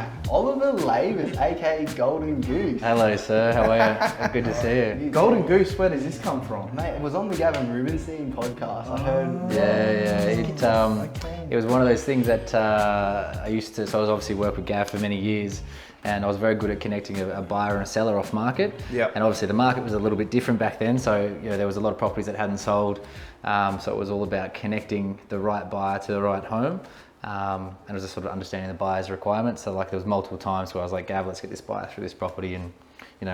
back. Oliver Lavers, aka Golden Goose. Hello, sir. How are you? Good to see you. Golden Goose, where does this come from? Mate, it was on the Gavin Rubenstein podcast. I heard. It was one of those things that I used to. So I was obviously worked with Gav for many years, and I was very good at connecting a buyer and a seller off market. Yeah. And obviously the market was a little bit different back then, so there was a lot of properties that hadn't sold. So it was all about connecting the right buyer to the right home. And it was just sort of understanding the buyer's requirements. So like there was multiple times where I was like, Gav, let's get this buyer through this property, and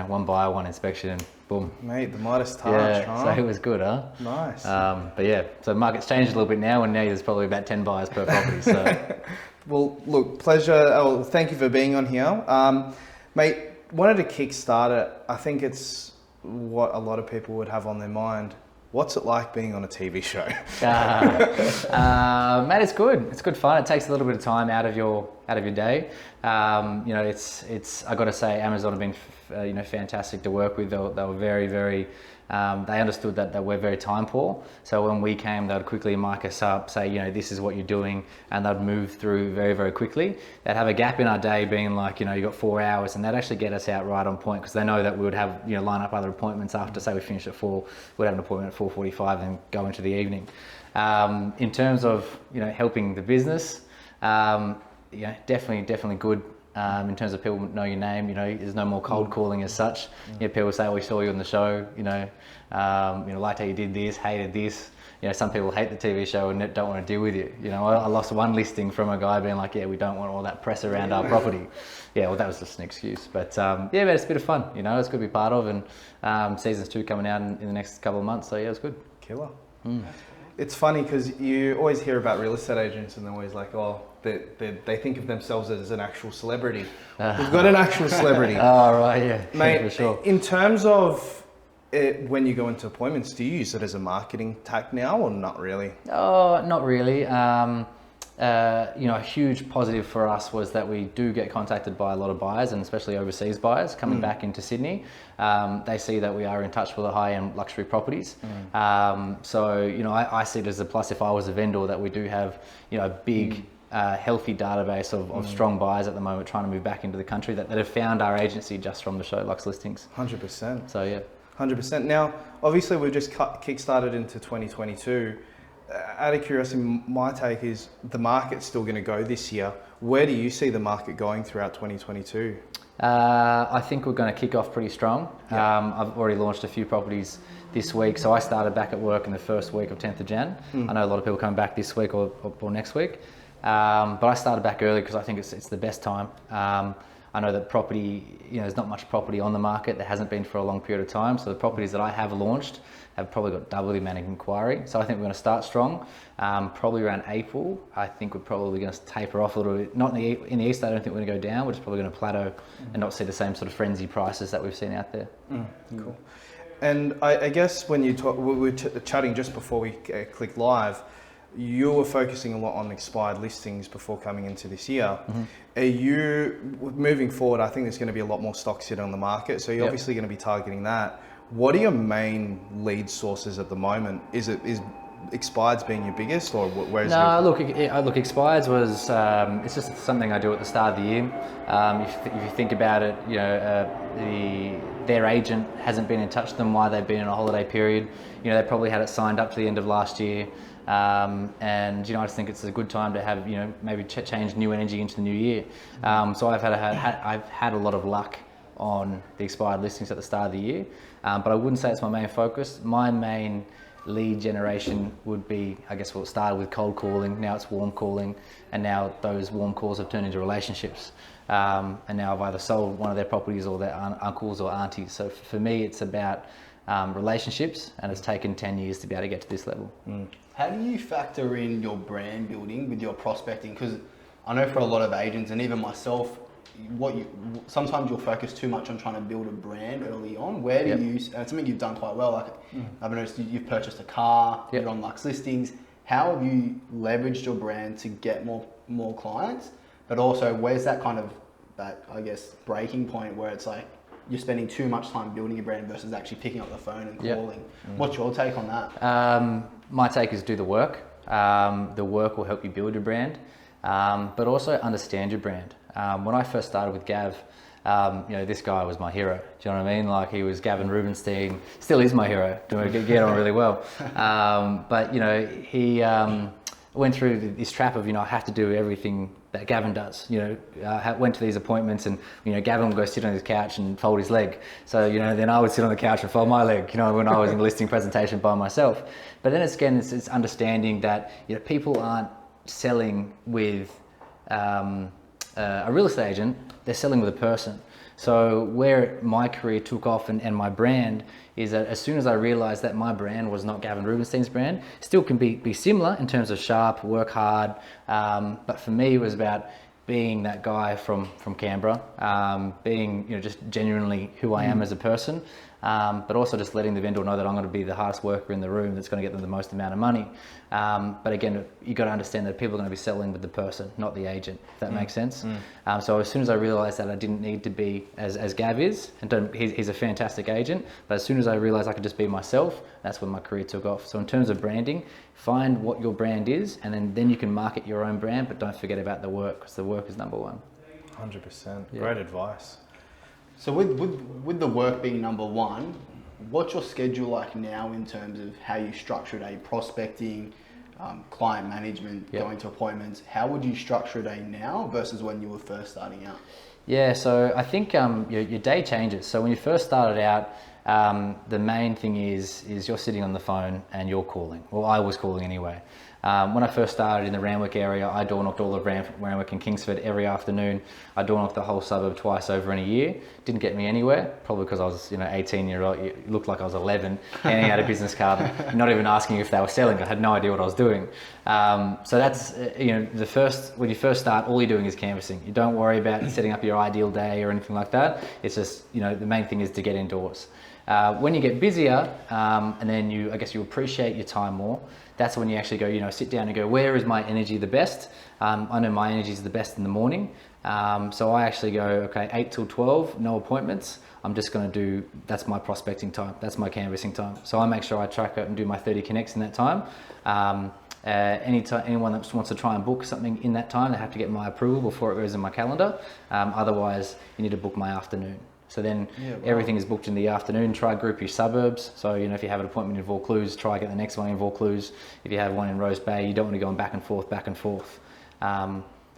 one buyer, one inspection, and boom. Mate, the Midas touch, Yeah, huh? so it was good, huh? Nice. But yeah, so the market's changed a little bit now, and now there's probably about 10 buyers per property. So Well, look, pleasure. Oh, thank you for being on here. Mate, wanted to kickstart it. I think it's what a lot of people would have on their mind. What's it like being on a TV show? man, it's good. It's good fun. It takes a little bit of time out of your day. It's I got to say, Amazon have been fantastic to work with. They were very, very. They understood that we're very time poor. So when we came, they would quickly mic us up, say, this is what you're doing, and they'd move through very, very quickly. They'd have a gap in our day being like, you got 4 hours, and they'd actually get us out right on point, because they know that we would have, line up other appointments after, say we finish at 4, we'd have an appointment at 4:45 and go into the evening. In terms of, helping the business, definitely good. In terms of people know your name, there's no more cold calling as such. People say, we saw you on the show, liked how you did this, hated this. Some people hate the TV show and don't want to deal with you. I lost one listing from a guy being like, we don't want all that press around our property. Yeah, well, that was just an excuse. But but it's a bit of fun, it's good to be part of, and seasons 2 coming out in the next couple of months. So yeah, it's good. Killer. It's funny because you always hear about real estate agents and they're always like, they think of themselves as an actual celebrity. We've got an actual celebrity. Oh, right, yeah. Mate, for sure. In terms of it, when you go into appointments, do you use it as a marketing tack now or not really? Oh, not really. A huge positive for us was that we do get contacted by a lot of buyers, and especially overseas buyers coming back into Sydney. They see that we are in touch with the high-end luxury properties. I see it as a plus if I was a vendor, that we do have, a big, healthy database of strong buyers at the moment trying to move back into the country that have found our agency just from the show Lux Listings. 100%. So yeah. 100%. Now, obviously we've just kick-started into 2022. Out of curiosity, my take is the market's still going to go this year. Where do you see the market going throughout 2022? I think we're going to kick off pretty strong. Yeah. I've already launched a few properties this week, so I started back at work in the first week of 10th of Jan. I know a lot of people coming back this week or next week, but I started back early because I think it's the best time. I know that property, there's not much property on the market. There hasn't been for a long period of time. So the properties that I have launched have probably got double the amount of inquiry. So I think we're going to start strong. Probably around April, I think we're probably going to taper off a little bit. Not in the east, I don't think we're going to go down. We're just probably going to plateau and not see the same sort of frenzy prices that we've seen out there. Cool. And I guess when you talk, we were chatting just before we clicked live, you were focusing a lot on expired listings before coming into this year. Are you, moving forward, I think there's going to be a lot more stock sitting on the market, so you're obviously going to be targeting that. What are your main lead sources at the moment? Is expireds being your biggest, or where is it? No, look, expireds was, it's just something I do at the start of the year. If you think about it, their agent hasn't been in touch with them while they've been in a holiday period. They probably had it signed up to the end of last year. I just think it's a good time to have, maybe change new energy into the new year. So I've had a lot of luck on the expired listings at the start of the year, but I wouldn't say it's my main focus. My main lead generation would be, I guess, it started with cold calling, now it's warm calling, and now those warm calls have turned into relationships. And now I've either sold one of their properties or their uncles or aunties. So for me, it's about relationships, and it's taken 10 years to be able to get to this level. How do you factor in your brand building with your prospecting? Because I know for a lot of agents, and even myself, sometimes you'll focus too much on trying to build a brand early on. Where do you, and it's something you've done quite well, I've noticed you've purchased a car, you're on Lux Listings. How have you leveraged your brand to get more clients? But also, where's that kind of, I guess, breaking point where it's like you're spending too much time building your brand versus actually picking up the phone and calling? What's your take on that? My take is do the work. The work will help you build your brand, but also understand your brand. When I first started with Gav, this guy was my hero. Do you know what I mean? Like, he was Gavin Rubenstein, still is my hero. We get on really well. But he went through this trap of, I have to do everything that Gavin does. Went to these appointments, and Gavin would go sit on his couch and fold his leg. So then I would sit on the couch and fold my leg. When I was in a listing presentation by myself. But then it's understanding that people aren't selling with a real estate agent, they're selling with a person. So where my career took off and my brand is that as soon as I realized that my brand was not Gavin Rubenstein's brand, still can be similar in terms of sharp, work hard, but for me it was about being that guy from Canberra, being just genuinely who I am as a person, but also just letting the vendor know that I'm going to be the hardest worker in the room that's going to get them the most amount of money. But again, you got to understand that people are going to be selling with the person, not the agent, if that makes sense. So as soon as I realized that I didn't need to be as Gav is, and he's a fantastic agent, but as soon as I realized I could just be myself, that's when my career took off. So in terms of branding, find what your brand is, and then you can market your own brand, but don't forget about the work, because the work is number one. 100%. Great advice. So with the work being number one, what's your schedule like now in terms of how you structure a prospecting, client management, going to appointments? How would you structure a day now versus when you were first starting out? Yeah, so I think your day changes. So when you first started out, the main thing is you're sitting on the phone and you're calling. Well, I was calling anyway. When I first started in the Randwick area, I door knocked all of Randwick and Kingsford every afternoon. I door knocked the whole suburb twice over in a year. Didn't get me anywhere, probably because I was 18-year-old. It looked like I was 11, handing out a business card, and not even asking if they were selling. I had no idea what I was doing. So that's when you first start, all you're doing is canvassing. You don't worry about setting up your ideal day or anything like that. It's just the main thing is to get indoors. When you get busier, and then you appreciate your time more. That's when you actually go, sit down and go, where is my energy the best? I know my energy is the best in the morning. So I actually go, okay, 8 till 12, no appointments. I'm just going to do, that's my prospecting time. That's my canvassing time. So I make sure I track it and do my 30 connects in that time. Anyone that wants to try and book something in that time, they have to get my approval before it goes in my calendar. Otherwise, you need to book my afternoon. So then everything is booked in the afternoon. Try group your suburbs. So, if you have an appointment in Vaucluse, try get the next one in Vaucluse. If you have one in Rose Bay, you don't want to go back and forth.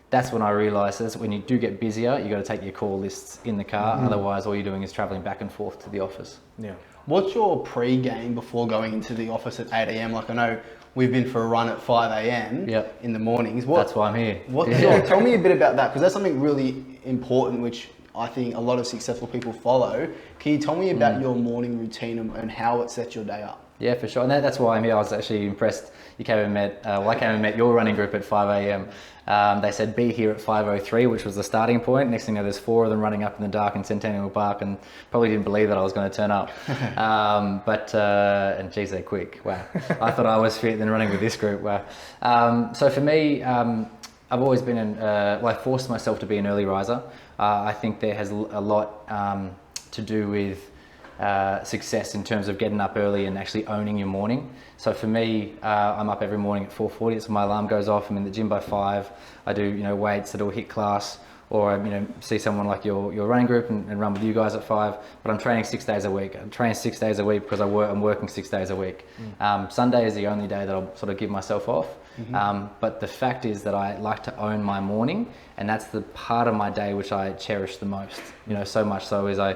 That's when I realised that's when you do get busier, you got to take your call lists in the car. Otherwise, all you're doing is travelling back and forth to the office. Yeah. What's your pre-game before going into the office at 8 a.m? Like, I know we've been for a run at 5 a.m. in the mornings. That's why I'm here. Tell me a bit about that, because that's something really important, which I think a lot of successful people follow. Can you tell me about your morning routine and how it sets your day up? Yeah, for sure. And that's why I'm here. I was actually impressed. You came and met, I came and met your running group at 5 a.m. They said be here at 5:03, which was the starting point. Next thing you know, there's 4 of them running up in the dark in Centennial Park, and probably didn't believe that I was going to turn up. And geez, they're quick. Wow. I thought I was fit, then running with this group. Wow. So for me, I've always been I forced myself to be an early riser. I think there has a lot to do with success in terms of getting up early and actually owning your morning. So for me, I'm up every morning at 4:40. It's when my alarm goes off. I'm in the gym by 5. I do weights, I do a HIIT class, or see someone like your running group and run with you guys at 5. But I'm training 6 days a week. I'm training 6 days a week because I'm working 6 days a week. Sunday is the only day that I'll sort of give myself off. But the fact is that I like to own my morning, and that's the part of my day which I cherish the most. So much so is I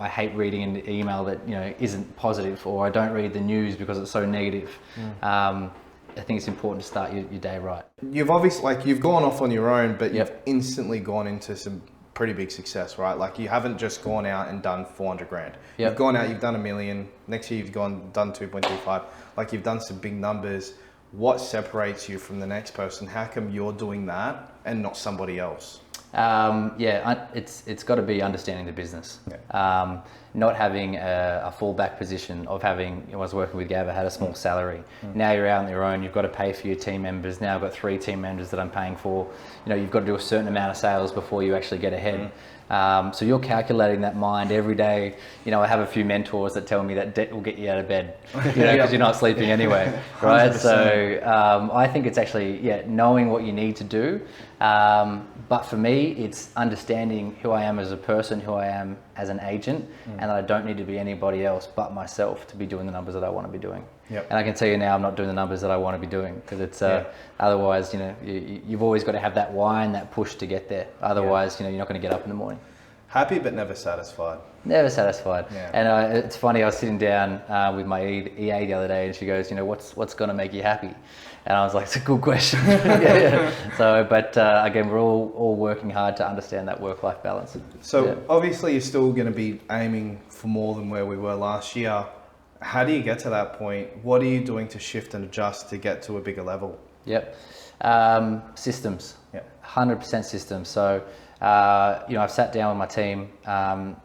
hate reading an email that isn't positive, or I don't read the news because it's so negative. I think it's important to start your day right. You've obviously, you've gone off on your own, but you've instantly gone into some pretty big success, right? Like, you haven't just gone out and done 400 grand. You've gone out, you've done $1 million. Next year you've done 2.25. Like, you've done some big numbers. What separates you from the next person? How come you're doing that and not somebody else? It's got to be understanding the business. not having a fallback position of having, when I was working with Gav, I had a small salary. Now you're out on your own, you've got to pay for your team members. Now I've got 3 team members that I'm paying for. You've got to do a certain amount of sales before you actually get ahead. So you're calculating that mind every day. I have a few mentors that tell me that debt will get you out of bed, because you're not sleeping anyway, right? 100%. So I think it's actually, knowing what you need to do. But for me, it's understanding who I am as a person, who I am as an agent, and that I don't need to be anybody else but myself to be doing the numbers that I want to be doing. Yep. And I can tell you now, I'm not doing the numbers that I want to be doing, because it's otherwise, you've always got to have that why and that push to get there. Otherwise, you're not going to get up in the morning. Happy but never satisfied. Never satisfied. Yeah. And it's funny, I was sitting down with my EA the other day, and she goes, what's going to make you happy? And I was like, it's a good question. So, but again, we're all working hard to understand that work-life balance. So obviously you're still going to be aiming for more than where we were last year. How do you get to that point? What are you doing to shift and adjust to get to a bigger level? Yep. Systems. Yep. 100% systems. So, I've sat down with my team.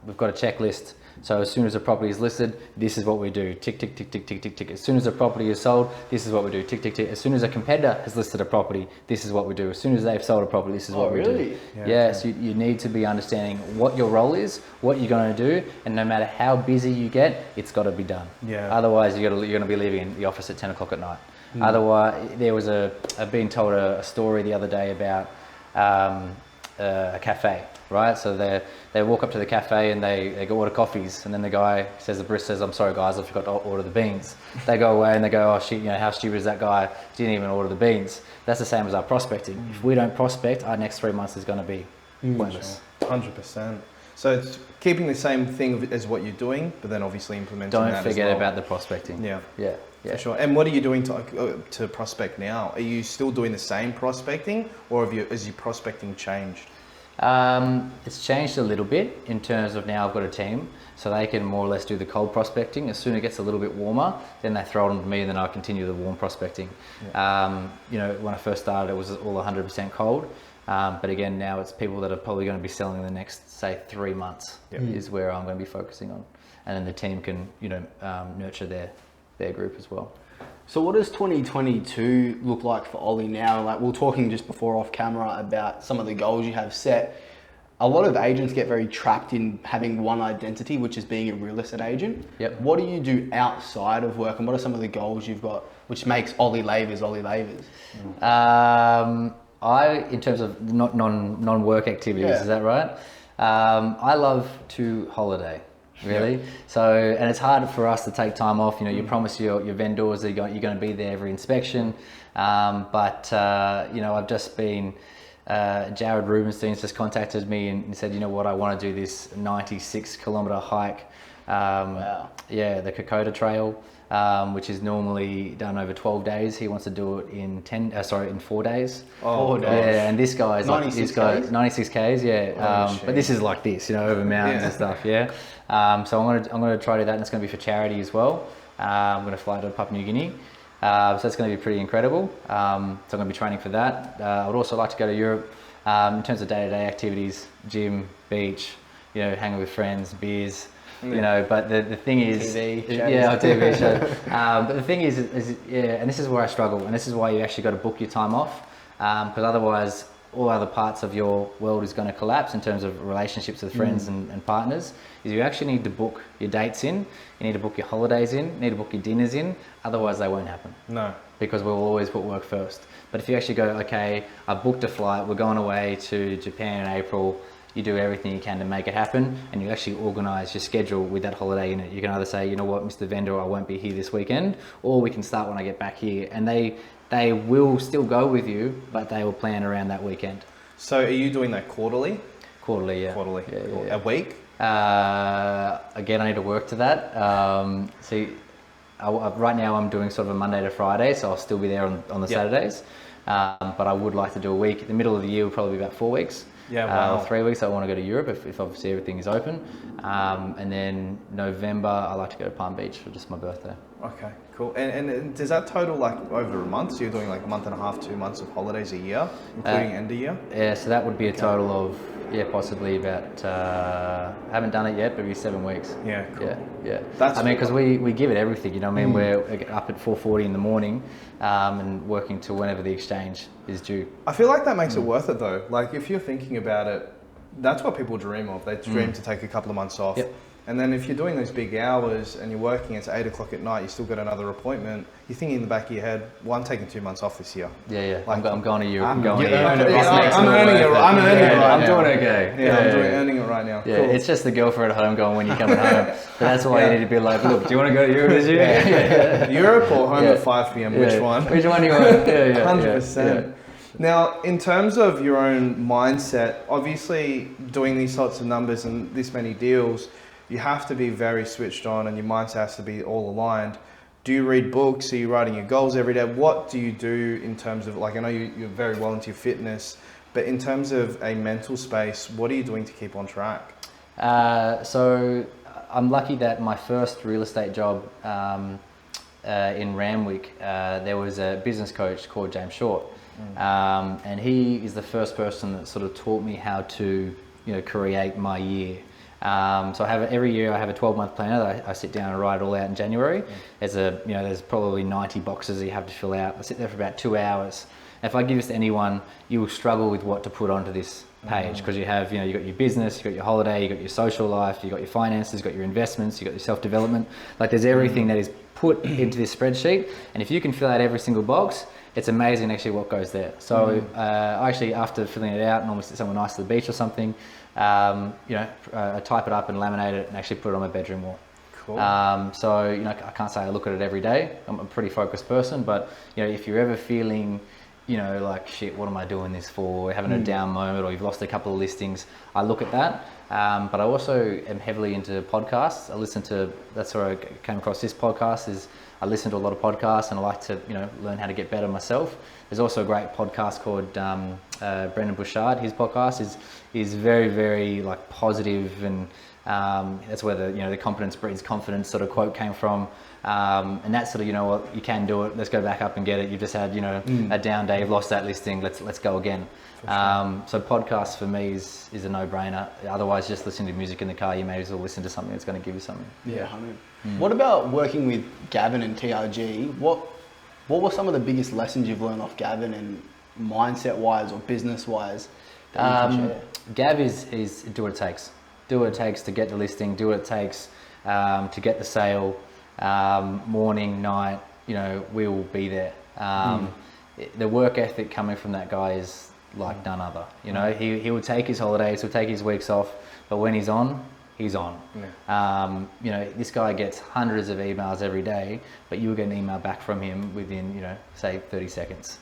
We've got a checklist. So as soon as a property is listed, this is what we do. Tick, tick, tick, tick, tick, tick, tick. As soon as a property is sold, this is what we do. Tick, tick, tick. As soon as a competitor has listed a property, this is what we do. As soon as they've sold a property, this is what we do. So you need to be understanding what your role is, what you're going to do, and no matter how busy you get, it's got to be done. Otherwise, you're going to be leaving the office at 10 o'clock at night. Otherwise, there was I've been told a story the other day about a cafe, right? So they walk up to the cafe and they go order coffees, and then the barista says, I'm sorry guys, I forgot to order the beans. They go away and they go, oh shit, how stupid is that guy, didn't even order the beans. That's the same as our prospecting. If we don't prospect, our next 3 months is going to be pointless. 100%. So it's keeping the same thing as what you're doing, but then obviously implementing that as well. Don't forget about the prospecting. Yeah. For sure. And what are you doing to prospect now? Are you still doing the same prospecting, or has your prospecting changed? It's changed a little bit in terms of now I've got a team, so they can more or less do the cold prospecting. As soon as it gets a little bit warmer, then they throw it on to me, and then I continue the warm prospecting. When I first started, it was all 100% cold. But again, now it's people that are probably going to be selling in the next, say, 3 months is where I'm going to be focusing on. And then the team can, nurture their group as well. So what does 2022 look like for Ollie now? Like, we were talking just before off camera about some of the goals you have set. A lot of agents get very trapped in having one identity, which is being a real estate agent. Yep. What do you do outside of work, and what are some of the goals you've got which makes Ollie Lavers Ollie Lavers? In terms of non-work activities, is that right? I love to holiday. Really? Yep. So, and it's hard for us to take time off. You promise your vendors that you're going to be there every inspection. But I've just been, Jared Rubenstein's just contacted me and said, you know what, I want to do this 96-kilometer hike. The Kokoda Trail, which is normally done over 12 days. He wants to do it in 4 days. 4 days. Yeah, and this guy's 96 Ks? 96 Ks, but this is like this, over mountains and stuff, So I'm going to try to do that, and it's going to be for charity as well. I'm going to fly to Papua New Guinea. So it's going to be pretty incredible. So I'm going to be training for that. I would also like to go to Europe in terms of day-to-day activities, gym, beach, hanging with friends, beers. But the thing is, TV show. But the thing is, and this is where I struggle, and this is why you actually got to book your time off, because otherwise all other parts of your world is going to collapse in terms of relationships with friends and partners. Is you actually need to book your dates in, you need to book your holidays in, you need to book your dinners in, otherwise they won't happen. No. Because we'll always put work first. But if you actually go, okay, I booked a flight, we're going away to Japan in April, you do everything you can to make it happen, and you actually organise your schedule with that holiday in it. You can either say, you know what, Mr. Vendor, I won't be here this weekend, or we can start when I get back here. And they will still go with you, but they will plan around that weekend. So are you doing that quarterly? Quarterly, yeah. Quarterly. Yeah, Cool. yeah. A week? Again, I need to work to that. Right now I'm doing sort of a Monday to Friday, so I'll still be there on the Saturdays. But I would like to do a week. The middle of the year will probably be about 4 weeks. Yeah, wow. 3 weeks I want to go to Europe if obviously everything is open. And then November I like to go to Palm Beach for just my birthday. Okay, cool. And does that total like over a month? So you're doing like a month and a half, 2 months of holidays a year, including end of year? Yeah, so that would be a total of Yeah, possibly about. Haven't done it yet, but it'll be 7 weeks. Yeah, cool. Yeah. That's I mean, because we give it everything. You know, what I mean, we're up at 4:40 in the morning, and working till whenever the exchange is due. I feel like that makes it worth it though. Like if you're thinking about it, that's what people dream of. They dream to take a couple of months off. Yep. And then if you're doing those big hours and you're working, it's 8 o'clock at night, you still got another appointment. You're thinking in the back of your head, well, I'm taking 2 months off this year. Yeah. Like, I'm going to Europe. I'm I'm going to yeah, Europe. I'm earning it. I'm earning it right I'm now. doing okay. Earning it right now. Yeah, Cool. it's just the girlfriend at home going, when you're coming home. But that's why you need to be like, look, do you want to go to Europe this year? Europe or home at 5 p.m. Which one? Which one do you want? 100%. Now, in terms of your own mindset, obviously doing these sorts of numbers and this many deals, you have to be very switched on and your mindset has to be all aligned. Do you read books? Are you writing your goals every day? What do you do in terms of, like, I know you're very well into your fitness, but in terms of a mental space, what are you doing to keep on track? So I'm lucky that my first real estate job in Randwick, there was a business coach called James Short. And he is the first person that sort of taught me how to, create my year. So every year I have a 12-month planner that I sit down and write it all out in January. There's probably 90 boxes that you have to fill out. I sit there for about 2 hours. If I give this to anyone, you will struggle with what to put onto this page, because you have, you've got your business, you've got your holiday, you've got your social life, you've got your finances, you've got your investments, you've got your self-development. Like, there's everything that is put into this spreadsheet. And if you can fill out every single box, it's amazing actually what goes there. So I actually, after filling it out, normally sit somewhere nice to the beach or something, I type it up and laminate it and actually put it on my bedroom wall. Cool. I can't say I look at it every day. I'm a pretty focused person, but if you're ever feeling, like, shit, what am I doing this for? Having a down moment, or you've lost a couple of listings, I look at that. But I also am heavily into podcasts. That's where I came across this podcast. I listen to a lot of podcasts, and I like to, learn how to get better myself. There's also a great podcast called Brendan Bouchard. His podcast is very, very, like, positive, and that's where the confidence breeds confidence sort of quote came from. And that's sort of, what, you can do it. Let's go back up and get it. You've just had, a down day. You've lost that listing. Let's go again. Sure. So podcasts for me is a no-brainer. Otherwise, just listening to music in the car, you may as well listen to something that's going to give you something. Yeah, 100. What about working with Gavin and TRG? What were some of the biggest lessons you've learned off Gavin, and mindset-wise or business-wise, that you can share? Gav is do what it takes. Do what it takes to get the listing. Do what it takes to get the sale. Morning, night, we will be there. The work ethic coming from that guy is like none other. He will take his holidays, he'll take his weeks off, but when he's on, he's on. Yeah. This guy gets hundreds of emails every day, but you will get an email back from him within, say 30 seconds.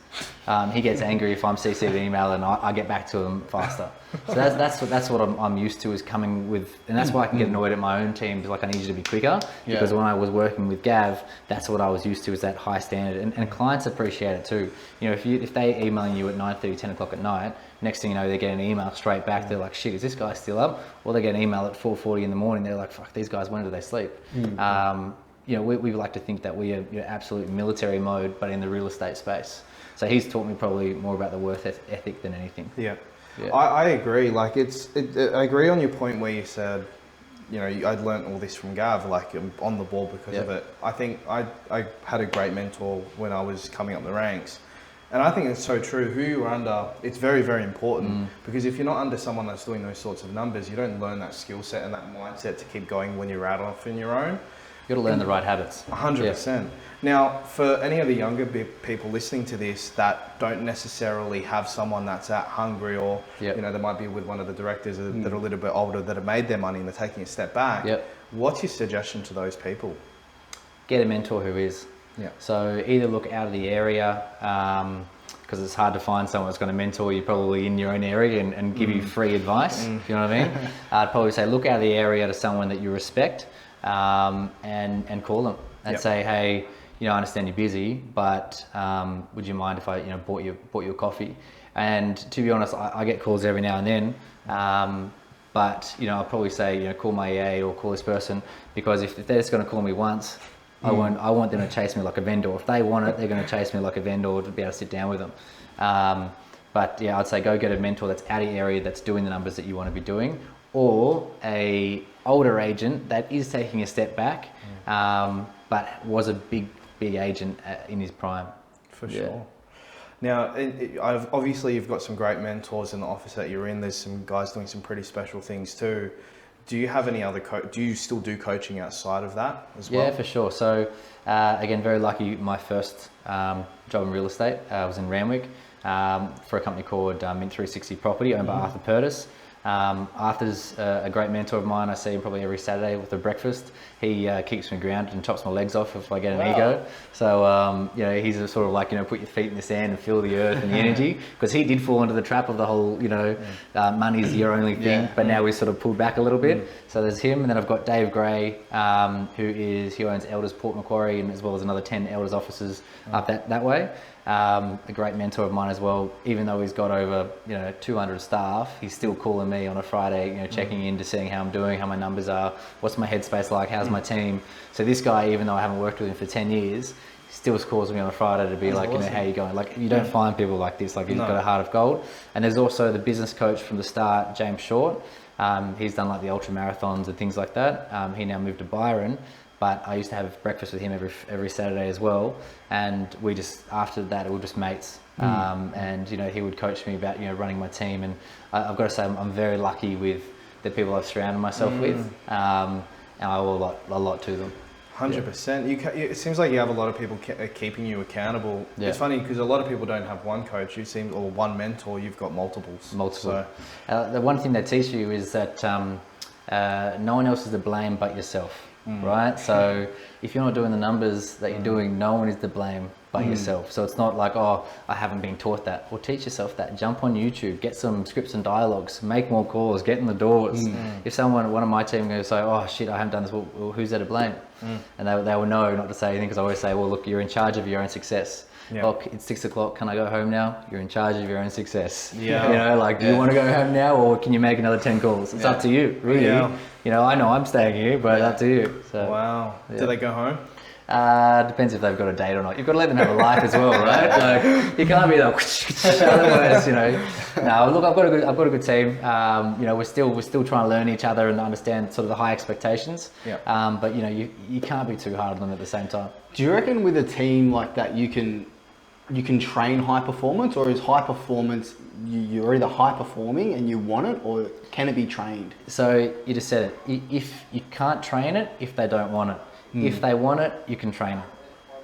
He gets angry if I'm CC'd an email and I get back to him faster. So that's what I'm used to, is coming with, and that's why I can get annoyed at my own team, like, I need you to be quicker, because when I was working with Gav, that's what I was used to, is that high standard, and clients appreciate it too. If they emailing you at 9:30, 10 o'clock at night, next thing you know, they get an email straight back. They're like, shit, is this guy still up? Or they get an email at 4:40 in the morning. They're like, fuck, these guys, when do they sleep? We like to think that we are absolute military mode, but in the real estate space. So he's taught me probably more about the work ethic than anything. Yeah. I agree. Like, I agree on your point where you said, I'd learned all this from Gav, like, I'm on the ball because of it. I think I had a great mentor when I was coming up the ranks. And I think it's so true. Who you're under, it's very, very important, because if you're not under someone that's doing those sorts of numbers, you don't learn that skill set and that mindset to keep going when you're out off in your own. You got to learn the right habits. 100%. Now, for any of the younger people listening to this that don't necessarily have someone that's at Hungry, or they might be with one of the directors that are a little bit older, that have made their money and they're taking a step back. What's your suggestion to those people? Get a mentor who is. So either look out of the area, because it's hard to find someone that's going to mentor you probably in your own area and give you free advice. You know what I mean? I'd probably say look out of the area to someone that you respect, and call them and say, hey, I understand you're busy, but would you mind if I bought you a coffee? And to be honest, I get calls every now and then, but I'll probably say call my EA or call this person, because if they're just going to call me once, I want them to chase me like a vendor. If they want it, they're going to chase me like a vendor to be able to sit down with them. But yeah, I'd say go get a mentor that's out of your area, that's doing the numbers that you want to be doing, or a older agent that is taking a step back, but was a big agent in his prime. For sure. Now, obviously you've got some great mentors in the office that you're in. There's some guys doing some pretty special things too. Do you have any other do you still do coaching outside of that as well? Yeah, for sure. So again, very lucky. My first job in real estate was in Randwick for a company called Mint 360 Property, owned by Arthur Purtis. Arthur's a great mentor of mine. I see him probably every Saturday with a breakfast. He keeps me grounded and chops my legs off if I get an ego. So, you know, he's a sort of like, you know, put your feet in the sand and feel the earth and the energy, because he did fall into the trap of the whole, you know, money's your only thing, but now we sort of pulled back a little bit. So there's him, and then I've got Dave Gray, who owns Elders Port Macquarie, and as well as another 10 Elders offices up that way. A great mentor of mine as well. Even though he's got over 200 staff, he's still calling me on a Friday, checking in to seeing how I'm doing, how my numbers are, what's my headspace like, how's my team. So this guy, even though I haven't worked with him for 10 years, still calls me on a Friday to be like, awesome. How you going? Like, you don't find people like this. Like, he's got a heart of gold. And there's also the business coach from the start, James Short. He's done like the ultra marathons and things like that. He now moved to Byron. But I used to have breakfast with him every Saturday as well, and we just, after that, we were just mates. And he would coach me about running my team, and I've got to say I'm very lucky with the people I've surrounded myself with, and I owe a lot to them. 100%. It seems like you have a lot of people keeping you accountable. It's funny because a lot of people don't have one coach. Or one mentor. You've got multiples. So, the one thing they teach you is that no one else is to blame but yourself. Right? So if you're not doing the numbers that you're doing, no one is to blame but yourself. So it's not like, oh, I haven't been taught that. Well, teach yourself that. Jump on YouTube, get some scripts and dialogues, make more calls, get in the doors. If one of my team goes say, oh shit, I haven't done this, well who's there to blame? And they will know not to say anything, because I always say, well, look, you're in charge of your own success. Oh, it's 6 o'clock, can I go home now? You're in charge of your own success. Do you want to go home now, or can you make another 10 calls? It's up to you, really. I know I'm staying here, but up to you. So, wow. Do they go home? Depends if they've got a date or not. You've got to let them have a life as well, right? Like, you can't be like, otherwise, No, look, I've got a good team. We're still trying to learn each other and understand sort of the high expectations. But you can't be too hard on them at the same time. Do you reckon with a team like that you can train high performance, or is high performance you're either high performing and you want it, or can it be trained? So you just said it. If you can't train it, if they don't want it. If they want it, you can train it.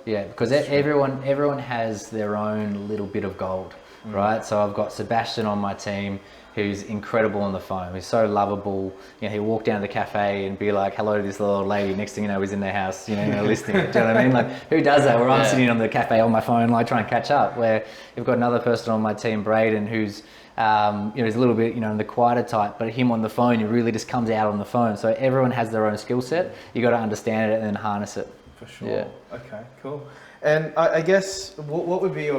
Yeah, because everyone has their own little bit of gold, right? So I've got Sebastian on my team, who's incredible on the phone. He's so lovable. He'll walk down to the cafe and be like, hello to this little old lady. Next thing you know, he's in their house, listening. Do you know what I mean? Like, who does that? Where I'm sitting on the cafe on my phone, like trying to catch up. Where you've got another person on my team, Braden, who's he's a little bit, in the quieter type, but him on the phone, he really just comes out on the phone. So everyone has their own skill set. You got to understand it and then harness it. For sure. Yeah. Okay, cool. And I guess what would be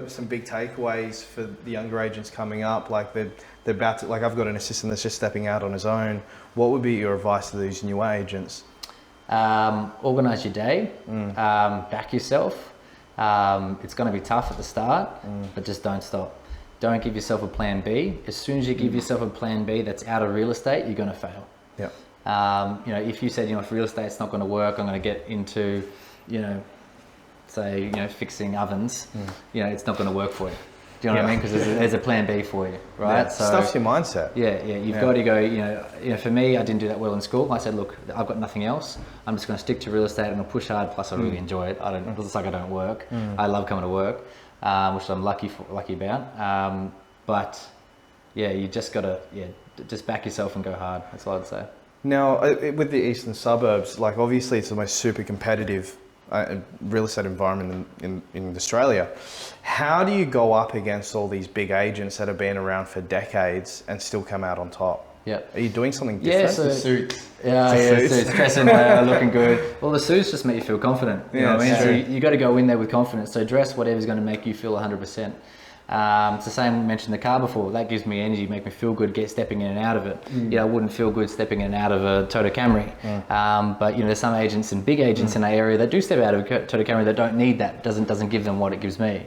some big takeaways for the younger agents coming up? Like they're about to, like I've got an assistant that's just stepping out on his own. What would be your advice to these new agents? Organize your day, back yourself. It's going to be tough at the start, but just don't stop. Don't give yourself a plan B. As soon as you give yourself a plan B that's out of real estate, you're going to fail. If you said, if real estate's not going to work, I'm going to get into, fixing ovens, it's not going to work for you. Do you know what I mean? Because there's a plan B for you, right? Yeah. So stuff's your mindset. You've got to go, for me, I didn't do that well in school. I said, look, I've got nothing else. I'm just going to stick to real estate and I'll push hard. Plus I really enjoy it. It's like I don't work. I love coming to work, which I'm lucky about. But you just got to, just back yourself and go hard. That's all I'd say. Now, with the eastern suburbs, like obviously it's the most super competitive real estate environment in Australia. How do you go up against all these big agents that have been around for decades and still come out on top? Yeah. Are you doing something different? Yeah, so the suits. Suits, dressing looking good. Well, the suits just make you feel confident. You know what I mean? So you got to go in there with confidence. So dress whatever's going to make you feel 100%. It's the same, we mentioned the car before. That gives me energy, make me feel good, stepping in and out of it. I wouldn't feel good stepping in and out of a Toyota Camry. But there's some agents and big agents in our area that do step out of a Toyota Camry that don't need that. Doesn't give them what it gives me.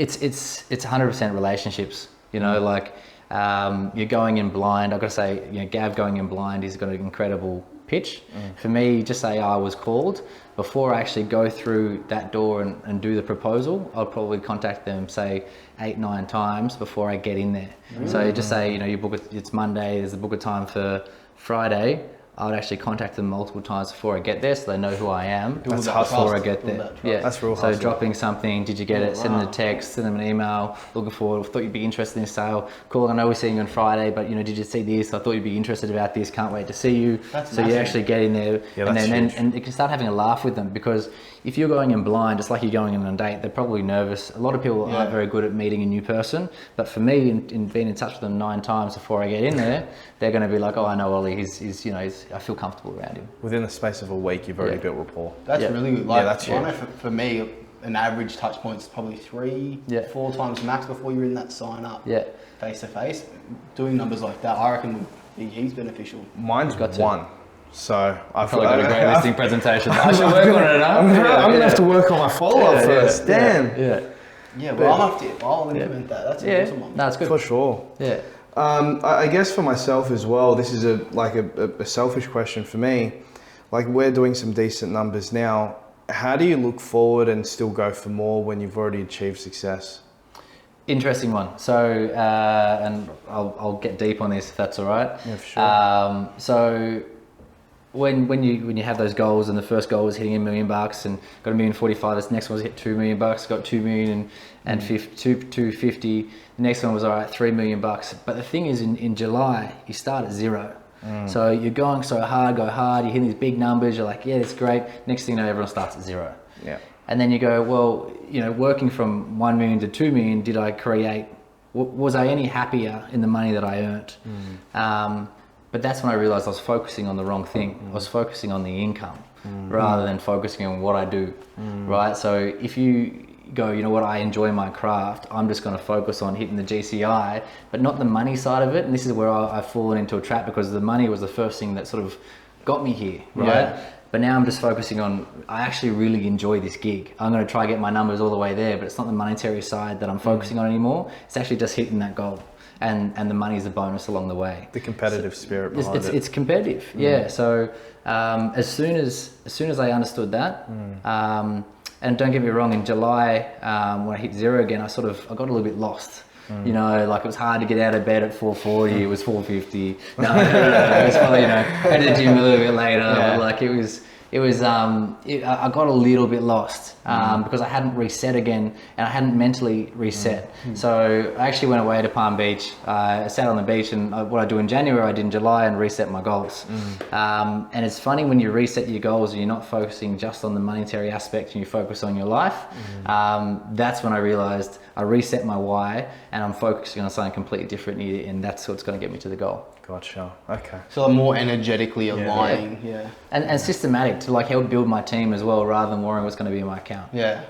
it's 100% relationships. You know, like you're going in blind. I've got to say, you know, Gav going in blind, he's got an incredible pitch. For me, just say I was called, before I actually go through that door and do the proposal, I'll probably contact them, say 8-9 times before I get in there. So just say, you know, you book it, it's Monday, there's a book of time for Friday. I would actually contact them multiple times before I get there, so they know who I am before I get there. Yeah, that's real. So dropping something, did you get it? Send them a text, send them an email. Looking forward. Thought you'd be interested in this sale. Cool. I know we're seeing you on Friday, but you know, did you see this? I thought you'd be interested about this. Can't wait to see you. That's so you actually get in there, and you can start having a laugh with them, because if you're going in blind, it's like you're going in on a date. They're probably nervous. A lot of people aren't very good at meeting a new person, but for me, in being in touch with them 9 times before I get in there, they're going to be like, oh, I know Ollie. He's I feel comfortable around him. Within the space of a week, you've already built rapport. That's really good. Like, that's huge. I know for me, an average touch point is probably 3-4 times max before you're in that sign up. Face to face. Doing numbers like that, I reckon would be heaps beneficial. Mine's got 1. So I've probably got a great listing presentation. I should work on it. I'm gonna have to work on my follow-up first. Damn. Yeah, well, I'll implement that. That's an awesome one. No, that's good. For sure. Yeah. I guess for myself as well, this is a selfish question for me. Like, we're doing some decent numbers now. How do you look forward and still go for more when you've already achieved success? Interesting one. So, and I'll get deep on this if that's all right. Yeah, for sure. So, when you have those goals, and the first goal was hitting $1 million and got $1,045,000, this next one was hit $2 million, got $2 million and $250. The next one was all right, $3 million. But the thing is, in July, you start at 0. So you're going so hard, you're hitting these big numbers, you're like, yeah, it's great. Next thing you know, everyone starts at 0. Yeah. And then you go, well, you know, working from 1 million to 2 million, did I create, was I any happier in the money that I earned? But that's when I realized I was focusing on the wrong thing. I was focusing on the income rather than focusing on what I do, right? So if you go, you know what, I enjoy my craft, I'm just going to focus on hitting the GCI, but not the money side of it. And this is where I've fallen into a trap, because the money was the first thing that sort of got me here, right? Yeah. But now I'm just focusing on, I actually really enjoy this gig. I'm going to try to get my numbers all the way there, but it's not the monetary side that I'm focusing on anymore. It's actually just hitting that goal. And the money is a bonus along the way. The competitive spirit behind it. It's competitive, yeah. So as soon as I understood that, and don't get me wrong, in July when I hit 0 again, I got a little bit lost. You know, like, it was hard to get out of bed at 4:40. It was 4:50. No, it was probably, you know, head to the gym a little bit later. But like, I got a little bit lost because I hadn't reset again, and I hadn't mentally reset. So I actually went away to Palm Beach. I sat on the beach, and what I do in January, I did in July, and reset my goals. And it's funny when you reset your goals and you're not focusing just on the monetary aspect and you focus on your life. That's when I realized I reset my why, and I'm focusing on something completely different, and that's what's going to get me to the goal. Gotcha. Okay. So I'm more energetically aligning. Yeah. And systematic to like help build my team as well, rather than worrying what's going to be in my account. Yeah.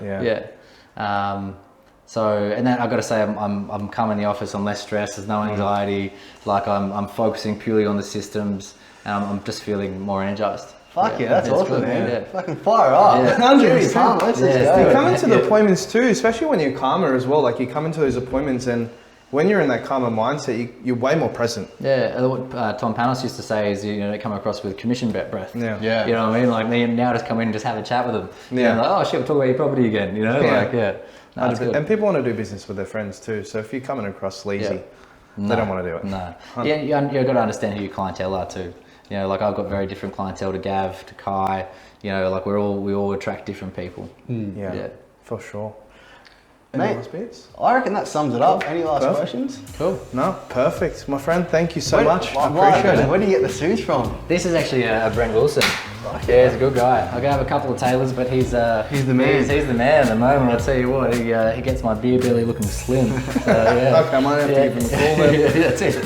So, and then I've got to say, I'm coming in the office, I'm less stressed, there's no anxiety. Like, I'm focusing purely on the systems, and I'm just feeling more energized. Fuck yeah, that's awesome, good, man. Yeah. Fucking fire up. Yeah. 100%. You come into the appointments too, especially when you're calmer as well. Like, you come into those appointments, and when you're in that calmer mindset, you're way more present. Yeah, what Tom Panos used to say is, you know, they come across with commission breath. Yeah. You know what I mean? Like, now just come in and just have a chat with them. Yeah. And like, oh shit, we'll talk about your property again. You know, No, that's good. And people want to do business with their friends too. So if you're coming across sleazy, they don't want to do it. No. Yeah, you've got to understand who your clientele are too. You know, like, I've got very different clientele to Gav, to Kai. You know, like, we all attract different people. Yeah, for sure. Mate, last bits? I reckon that sums it up. Any last questions? Cool. No, perfect. My friend, thank you so much. I appreciate it. Where do you get the suits from? This is actually a Brent Wilson. Yeah, he's a good guy. I have a couple of tailors, but he's the man. He's the man at the moment. I'll tell you what, he gets my beer belly looking slim. So, yeah. Okay, I might have to give him a call then. That's it.